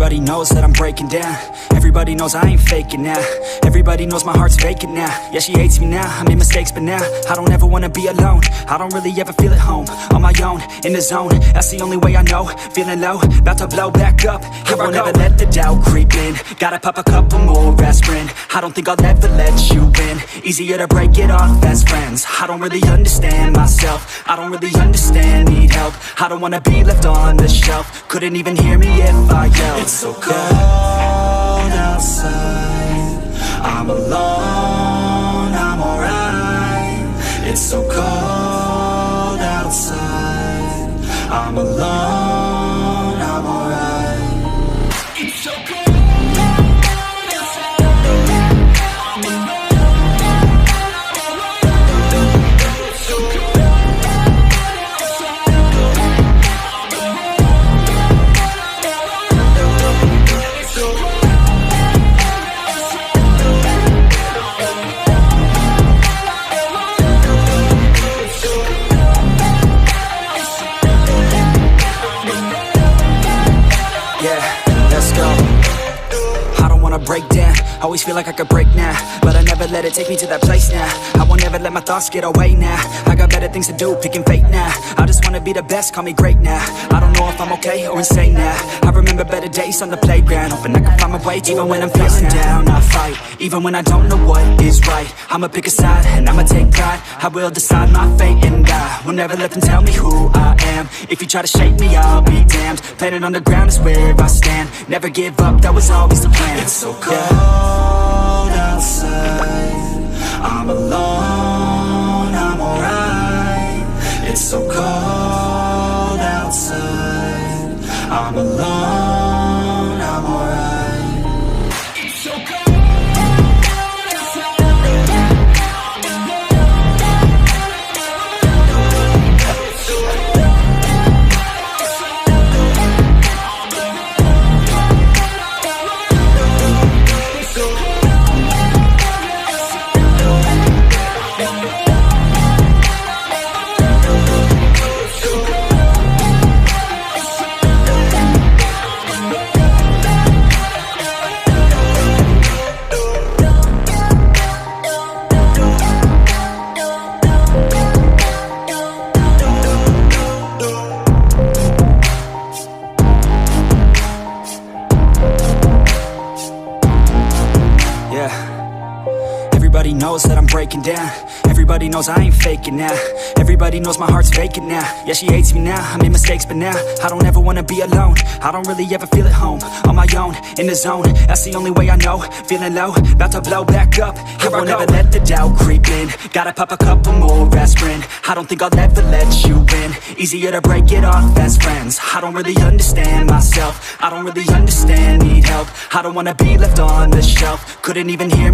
Everybody knows that I'm breaking down. Everybody knows I ain't faking now. Everybody knows my heart's vacant now. Yeah, she hates me now, I made mistakes, but now I don't ever wanna be alone. I don't really ever feel at home. On my own, in the zone, that's the only way I know. Feeling low, about to blow back up. I won't ever let the doubt creep in. Gotta pop a couple more aspirin. I don't think I'll ever let you in. Easier to break it off best friends. I don't really understand myself. I don't really understand, need help. I don't wanna be left on the shelf. Couldn't even hear me if I yelled. It's so cold outside, I'm alone, I'm alright. It's so cold outside, I'm alone, I'm alright. It's so cold. Break down, always feel like I could break now, but I never let it take me to that place now. I won't ever let my thoughts get away now. I got better things to do, picking fate now. I just wanna be the best, call me great now. I don't know if I'm okay or insane now. I remember better days on the playground, hoping I can find my way even when I'm feeling down. I fight, even when I don't know what is right. I'ma pick a side and I'ma take pride. I will decide my fate and I will never let them tell me who I am. If you try to shake me, I'll be damned. Planet on the ground is where I stand. Never give up, that was always the plan. It's so cold outside, I'm alone, I'm alright. It's so cold outside, I'm alone, I'm alright. It's so cold. Everybody knows that I'm breaking down. Everybody knows I ain't faking now. Everybody knows my heart's vacant now. Yeah, she hates me now, I made mistakes, but now I don't ever wanna be alone. I don't really ever feel at home. On my own, in the zone, that's the only way I know. Feeling low, about to blow back up. I won't ever let the doubt creep in. Gotta pop a couple more aspirin. I don't think I'll ever let you in. Easier to break it off best friends. I don't really understand myself. I don't really understand, need help. I don't wanna be left on the shelf. Couldn't even hear me